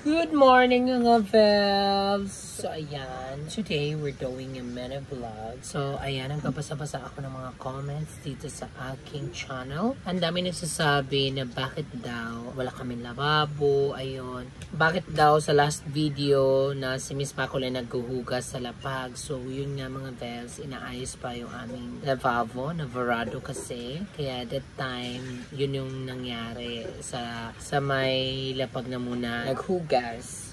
Good morning mga Vels! So ayan, today we're doing a mini vlog. So ayan, nagpapasa-pasa ako ng mga comments dito sa aking channel. Ang dami nagsasabi na bakit daw wala kaming lababo, ayun. Bakit daw sa last video na si Miss Macole naghuhugas sa lapag. So yun nga mga Vels, inaayos pa yung aming lavabo, navarado kasi. Kaya that time, yun yung nangyari sa may lapag na muna naghugas.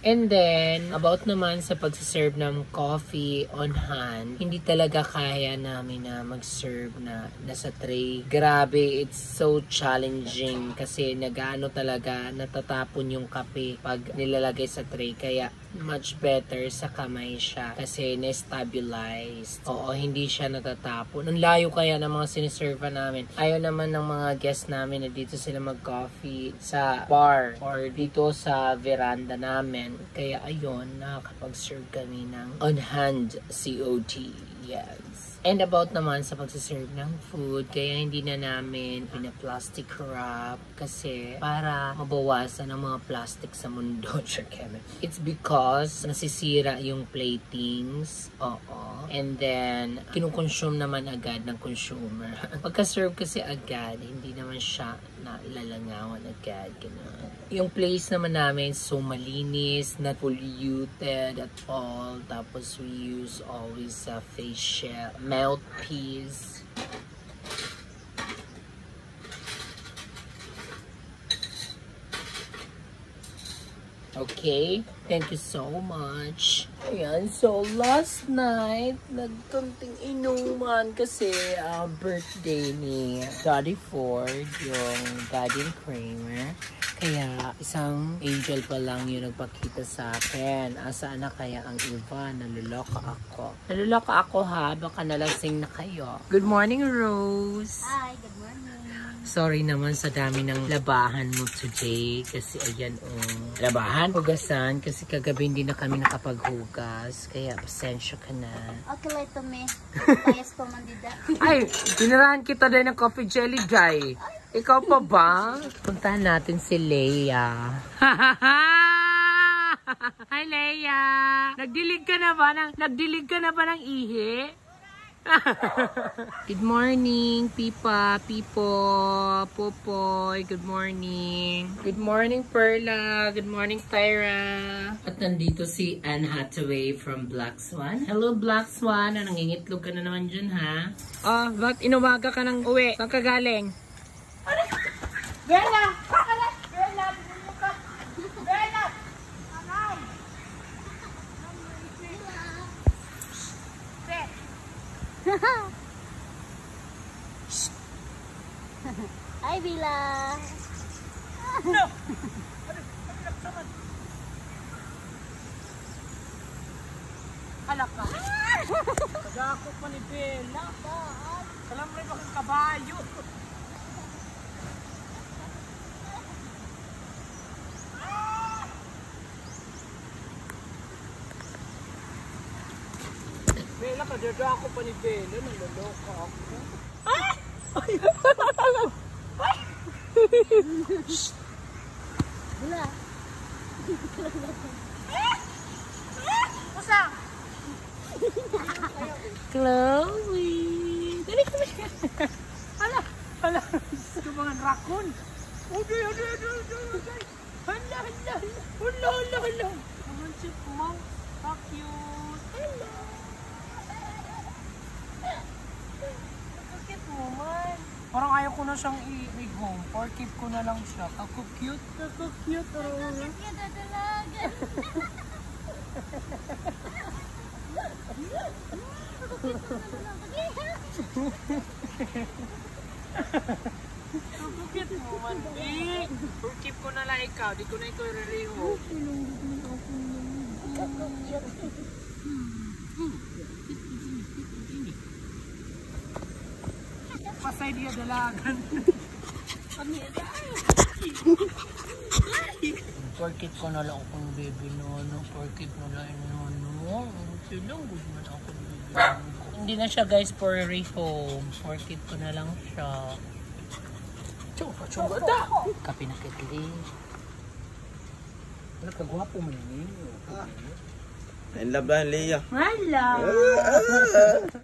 And then, about naman sa pagsaserve ng coffee on hand, hindi talaga kaya namin na mag-serve na nasa tray. Grabe, it's so challenging kasi nagaano talaga, natatapon yung kape pag nilalagay sa tray. Kaya, much better sa kamay siya kasi na-stabilized. Oo, hindi siya natatapon. Ang layo kaya ng mga siniserva namin. Ayaw naman ng mga guests namin na dito sila mag-coffee sa bar or dito sa veranda namin. Kaya ayun, nakakapag-serve kami ng on-hand COD. Yes. And about naman sa pagsaserve ng food, kaya hindi na namin pina-plastic wrap kasi para mabawasan ang mga plastic sa mundo. It's because nasisira yung platings. Oo. And then, kinukonsume naman agad ng consumer. Pagka-serve kasi agad, hindi naman siya nalalangawan agad. Ganun. Yung place naman namin so malinis, not polluted at all. Tapos we use always facial mouthpiece. Okay, thank you so much. Ayan, so last night, nagkunting inuman kasi birthday ni Daddy Ford, yung Daddy Kramer. Kaya isang angel pa lang yung nagpakita sa akin. Asaan na kaya ang iba? Naluloka ako. Naluloka ako ha, baka nalasing na kayo. Good morning, Rose. Hi, good morning. Sorry naman sa dami ng labahan mo today. Kasi ayan labahan, hugasan. Kasi kagabi hindi na kami nakapaghugas. Kaya pasensya ka na. Okay, lang ito me. Payas pa man dida. Ay, dinarahan kita din ng coffee jelly, Jai. Ikaw pa ba? Puntahan natin si Leia. Hi, Leia. Nagdilig ka na ba ng ihi? Good morning, Pipa, Pipo, Popoy. Good morning. Good morning, Perla. Good morning, Tyra. At nandito si Anne Hathaway from Black Swan. Hello, Black Swan. Nangingitlog ka na naman dyan, ha? Ba't inumaga ka ng uwi? Saan ka galing? Bella! Bella! Bella! Hi, Bila. No! Alak ka. Pagkakot pa ni Bella. Salam rin bakang kabayo. Bella, kadada ako pa ni Bella. Nalaloka ako. Ah! Bila. Usa! Chloe! Dali kami! Hala! Hala! Ito mga rakon! Uday! Hala! Hala! Naman si Mom. How cute! Hello! Nakakit mo man. Parang ayaw ko na siyang i-big home. Or keep ko na lang siya. Ako cute. Cute na talaga. Nakakit mo man, big! Or keep ko na lang ikaw. Di ko na ikaw i-reho. Pasay dia dalagan. Porkit ko na lang akong baby nono. Porkit mo lang nono. Silang good man ako baby nono. Hindi na siya guys for rehome. Porkit ko na lang siya. Chunga da! Kape na kitli. Wala kagwapo man yun. In love lang, Leah. Hello!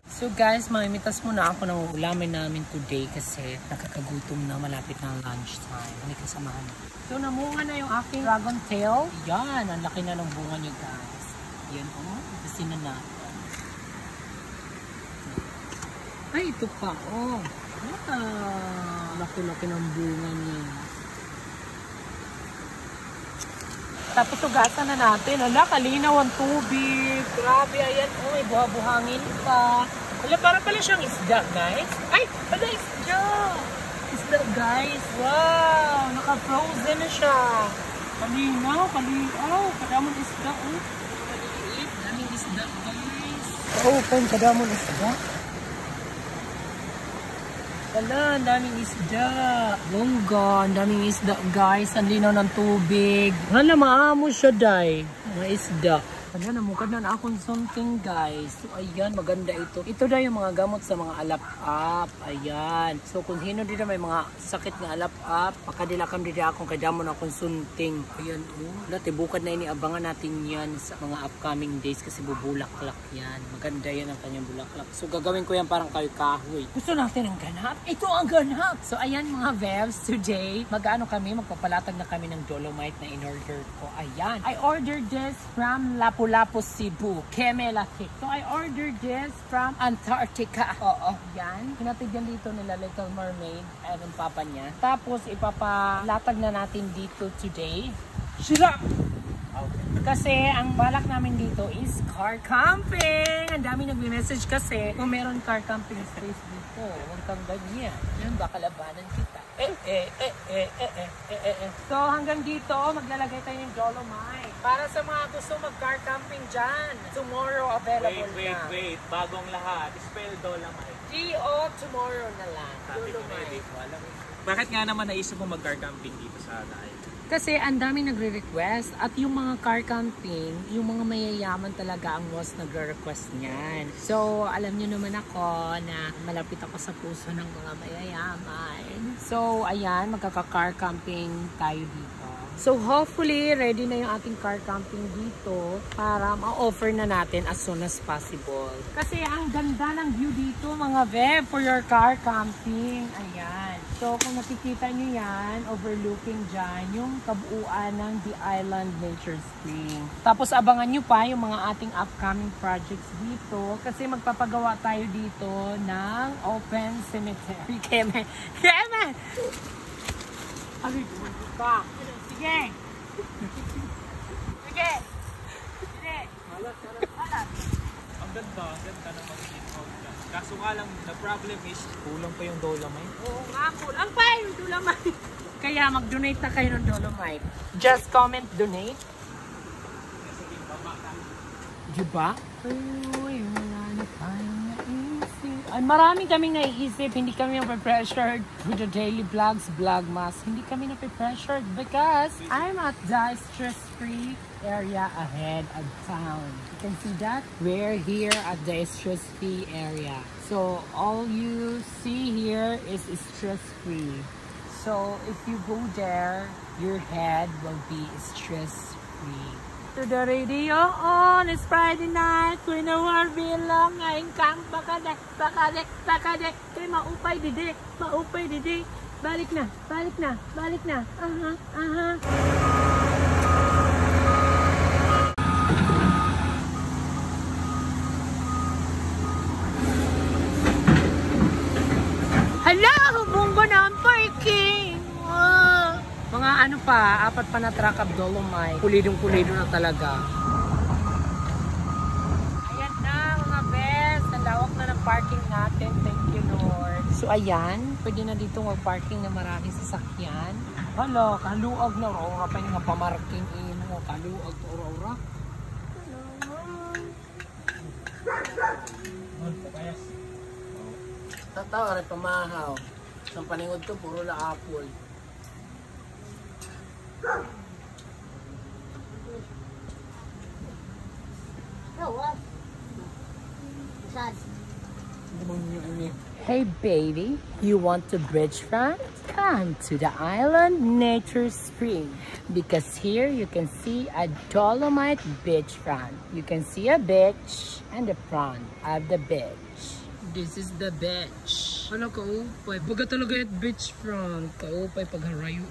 So guys, mamimitas muna ako ng ulamin namin today kasi nakakagutom na, malapit na lunch time. Ano kasamahan? So namunga na yung aking dragon tail. Yan, ang laki na ng bunga niya guys. Yan oh, kasi na natin. Ay, ito pa oh. Laki-laki ng bunga niya. Tapos tugasan na natin. Ala, kalinaw ang tubig. Grabe, ayan. Oh, may buha-buhangin pa. Wala, para pala siyang isda, guys. Ay, pala isda. Isda, guys. Wow, naka-frozen na siya. Kalinaw, kalinaw. Kadamon isda, oh. Maliit. Daming isda, guys. Open, kadamon isda. Wala, ang daming isda. Longga, ang daming isda, guys. Ang linaw ng tubig. Hala, maamo siya, day. Mga isda. Wala, namukad na akong something, guys. So, ayan, maganda ito. Ito daw yung mga gamot sa mga alap-up. Ayan. So, kung hino dito may mga sakit na alap-up, pakadilakam dito akong kadamon akong sunting. Ayan, oh. Dati, bukad na iniabangan natin yan sa mga upcoming days kasi bubulaklak yan. Maganda yan ang kanyang bulaklak. So, gagawin ko yan parang kahoy. Gusto natin ang ganap? Ito ang ganap! So, ayan mga Vevs, today, magpapalatag na kami ng dolomite na in-order ko. Ayan. I ordered this from Lapu-Lapu, Cebu, Kemelaki. So, I ordered this from Antarctica. Oo, yan. Pinatigyan dito nila Little Mermaid at ang papa niya. Tapos, ipapalatag na natin dito today. Shira! Okay. Kasi, ang balak namin dito is car camping. Ang dami nagme-message kasi kung meron car camping space dito. Huwag kang ganyan. Yan, baka labanan kita. So, hanggang dito, maglalagay tayo ng dolomite. Para sa mga gusto mag-car camping dyan, tomorrow available na. Wait. Bagong lahat. Spell dolomite. D.O. tomorrow na lang. Dolomite. Bakit nga naman naisip mo mag-car camping dito sa Naay? Kasi ang daming nagre-request at yung mga car camping, yung mga mayayaman talaga ang most nagre-request niyan. So, alam nyo naman ako na malapit ako sa puso ng mga mayayaman. So, ayan, magkaka-car camping tayo dito. So, hopefully, ready na yung ating car camping dito para ma-offer na natin as soon as possible. Kasi ang ganda ng view dito, mga Vev, for your car camping. Ayan. So, kung nakikita nyo yan, overlooking dyan, yung kabuuan ng The Island Nature Spring. Tapos, abangan nyo pa yung mga ating upcoming projects dito kasi magpapagawa tayo dito ng open cemetery. Keme! Ay, ka! Sige! Sige! Sige! Halat! Ang ganda naman yung kaso nga lang, the problem is, kulang pa yung dolomite. Oo nga, kulang pa yung dolomite. Kaya mag-donate na kayo ng dolomite. Just comment donate. Diba? Ay, wala na tayong naisip. Ay, marami kaming naiisip. Hindi kami na-pressured with the daily vlogs, vlogmas. Hindi kami na-pressured because I'm at the stress-free area ahead of town. You can see that? We're here at the stress-free area. So, all you see here is stress-free. So, if you go there, your head will be stress-free. To the radio on, it's Friday night. We know our bilang ngayon kang pakadek. Kay maupay didi. Balik na. Aha. Hala, bunggo na ang parking. Wow. Mga ano pa, 4 pa na truck of dolomite. Pulidong-pulido na talaga. Ayan na mga best. Ang lawak na ng parking natin. Thank you, Lord. So ayan, pwede na dito mag-parking na maraming sasakyan. Hala, kaluag na ora pa yung pamarking imo. Kaluag to ora. Tatawa rin pamahaw. Sa paningod to, puro na apple. Oh, what? Sad. Hindi Hey baby, you want to beachfront? Come to the island nature spring because here you can see a Dolomite beachfront. You can see a beach and the front of the beach. This is the beach. Ano kaupay? Baga talaga yung beachfront. Kaupay pagharayo.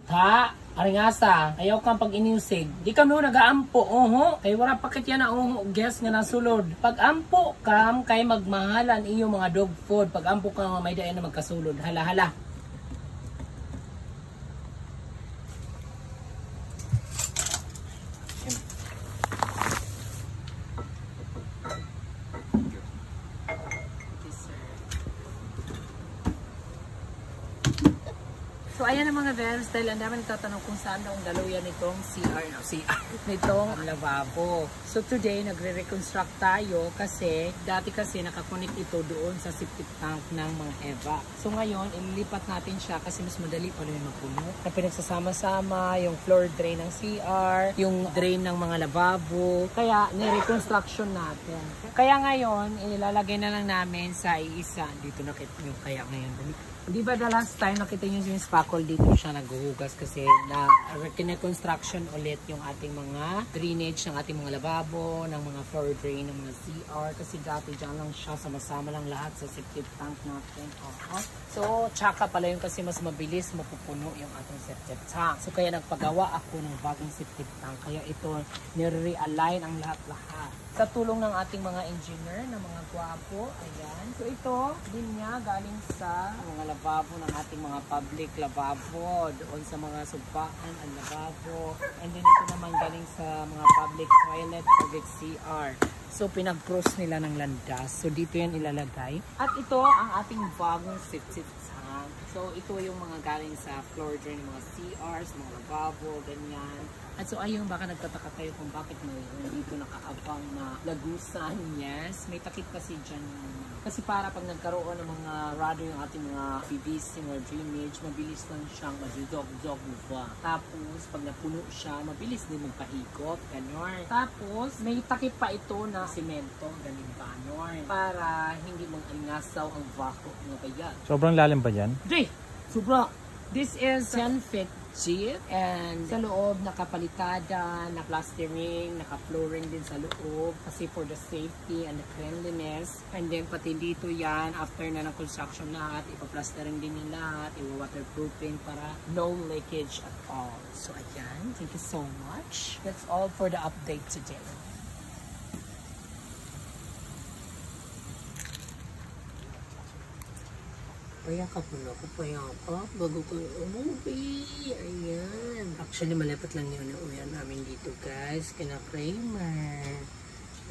Ha? Aringasa, ayaw kang pag-inusig. Di kami nag-aampo, Kay wala pakit yan na guess nga nasulod. Pag-ampo kam, kay magmahalan iyo mga dog food. Pag-ampo ka may dayan na magkasulod. Hala. So ayan ang mga vems, dahil ang dami nagtatanong kung saan daw ang daluyan nitong CR, nitong lavabo. So today, nagre-reconstruct tayo kasi dati kasi nakakonect ito doon sa septic tank ng mga EVA. So ngayon, ililipat natin siya kasi mas madali pa rin magpuno. Na pinagsasama-sama yung floor drain ng CR, yung drain ng mga lavabo. Kaya, ni-reconstruction natin. Kaya ngayon, ilalagay na lang namin sa iisa. Dito nakita nyo kaya ngayon. Di ba the last time nakita nyo yung spackle dito siya naghuhugas kasi na kine-construction ulit yung ating mga drainage ng ating mga lababo, ng mga floor drain, ng mga CR kasi dati dyan lang siya, sama-sama lang lahat sa septic tank natin. So, tsaka pala yun kasi mas mabilis mapupuno yung ating septic tank. So, kaya nagpagawa ako ng bagong septic tank. Kaya ito, nire-realign ang lahat-lahat. Sa tulong ng ating mga engineer, na mga gwapo, ayan. So, ito, din niya galing sa mga lavabo ng ating mga public lavabo, doon sa mga sumpaan ang lavabo, and then ito naman galing sa mga public toilet, public CR. So pinag-cross nila ng landas, so dito yan ilalagay. At ito ang ating bagong septic tank. So ito yung mga galing sa floor drain, mga CRs, mga lavabo, ganyan. At so ayun, baka nagtataka kayo kung bakit may dito nakaabang na lagusan. Yes, may takip kasi dyan. Kasi para pag nagkaroon ng mga rado yung ating mga PVC, mga drainage, mabilis lang siyang madudog-dog ba. Tapos, pag napuno siya, mabilis din magpahikot, gano'n. Tapos, may takip pa ito na semento, gano'n. Para hindi mag-alingasaw ang vacuum ng bayan. Sobrang lalim ba dyan? Di! Sobra! This is 10 feet deep and sa loob nakapalitada, na-plastering, naka-flooring din sa loob kasi for the safety and the cleanliness. And then pati dito yan, after na ng construction lahat, ipa-plastering din yung lahat, iwa-waterproofing para no leakage at all. So ayan, thank you so much. That's all for the update today. Kaya kapuno ko pa yakap bago ko umuwi. Ayan. Actually, malapit lang yun ang uwian namin dito, guys. Kina Kramer.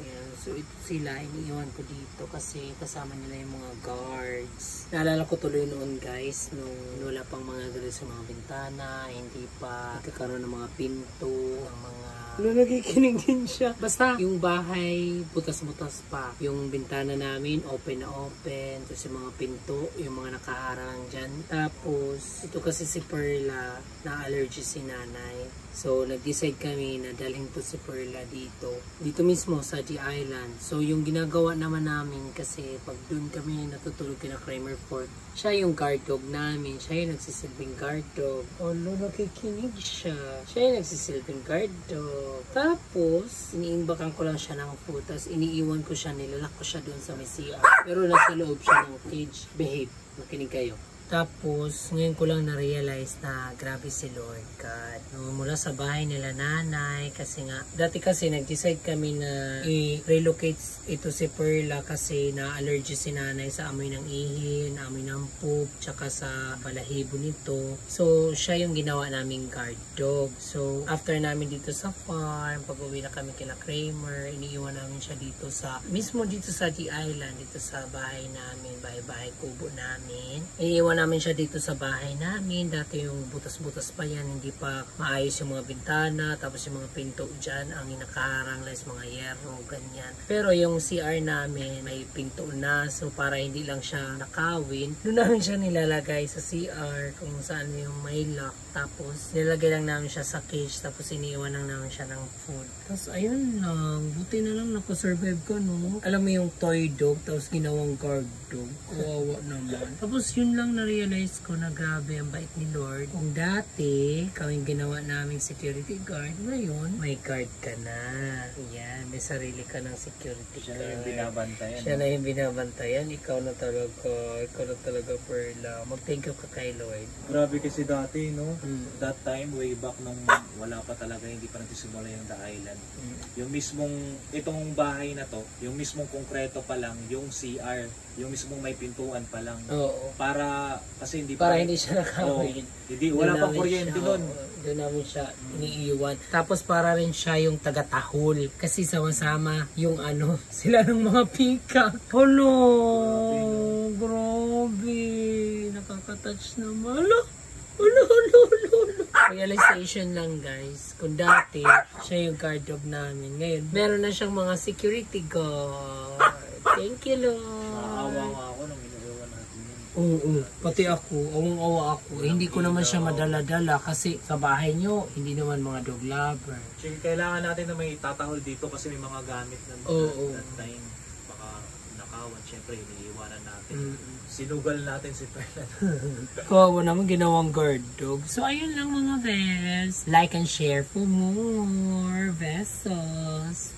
Ayan. So, ito sila. Iniiwan ko dito kasi kasama nila yung mga guards. Naalala ko tuloy noon, guys, nung wala pang mga guards sa mga bintana, hindi pa nagkakaroon ng mga pinto, ng mga nakikinig din siya. Basta, yung bahay, butas-butas pa. Yung bintana namin, open na open. Tapos yung mga pinto, yung mga nakaharang dyan. Tapos, ito kasi si Perla, na-allergy si nanay. So, nag-decide kami na dalhin to si Perla dito. Dito mismo, sa The Island. So, yung ginagawa naman namin, kasi pag dun kami natutulog kina Kramer Fort, siya yung guard dog namin. Siya yung nagsisilbing guard dog. Oh, nakikinig siya. Siya yung nagsisilbing guard dog. Tapos, iniimbakan ko lang siya ng food. Tapos, iniiwan ko siya, nilalak ko siya doon sa may CR. Pero nasa loob siya ng cage. Behave. Makinig kayo. Tapos, ngayon ko lang na-realize na grabe si Lord God. No, mula sa bahay nila nanay, kasi nga, dati kasi nag-decide kami na i-relocate ito si Perla kasi na-allergy si nanay sa amoy ng ihin, amoy ng poop, tsaka sa balahibo nito. So, siya yung ginawa naming guard dog. So, after namin dito sa farm, pag-uwi na kami kila Kramer, iniiwan namin siya dito sa, mismo dito sa The Island, dito sa bahay namin, bahay-bahay kubo namin. Iniiwan namin siya dito sa bahay namin. Dati yung butas-butas pa yan, hindi pa maayos yung mga bintana, tapos yung mga pinto dyan, ang nakaharang lang mga yero, ganyan. Pero yung CR namin, may pinto na, so para hindi lang siya nakawin, doon namin siya nilalagay sa CR, kung saan yung may lock. Tapos, nilalagay lang namin siya sa cage, tapos iniiwan lang namin siya ng food. Tapos, ayun lang. Buti na lang nakasurvive ko, no? Alam mo yung toy dog, tapos ginawang guard dog. Kawawa naman. Tapos, yun lang na-realize ko na grabe ang bait ni Lord. Kung dati, kawing ginawa naming security guard, ngayon, may guard ka na. Yan, may sarili ka ng security Siya guard. na yung binabantayan. Siya na yung binabantayan. Ikaw na talaga, Perla. Mag-thank you ka kay Lord. Grabe kasi dati, no? That time, way back nung wala pa talaga, hindi pa nagsisimula yung The Island. Yung mismong, itong bahay na to, yung mismong konkreto pa lang, yung CR, yung mismong may pintuan pa lang. Oo. Para, kasi hindi Para pa, hindi siya nakawin. hindi, wala pang kuryente nun. Doon namin siya iniiwan. Tapos para rin siya yung taga-tahol. Kasi sama-sama yung ano, sila ng mga pika. Hello! Grabe! Nakaka-touch naman. Hello! Realization lang guys. Kung dati, siya yung guard dog namin. Ngayon, meron na siyang mga security guard. Thank you, Lord. Maawa nga ako nung iniiwan natin yun. Oo, pati ako, awang-awa ako. Hindi ko naman siya madala-dala kasi sa bahay nyo, hindi naman mga dog lover. Sige, kailangan natin na may tatahol dito kasi may mga gamit na that time. Baka nakawan, syempre iniiwanan natin. Sinugal natin si Perla. Kawawa naman ginawang guard dog. So, ayun lang mga ves. Like and share for more. Besos.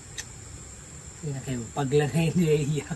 Hindi na kayo paglagay ni Leia.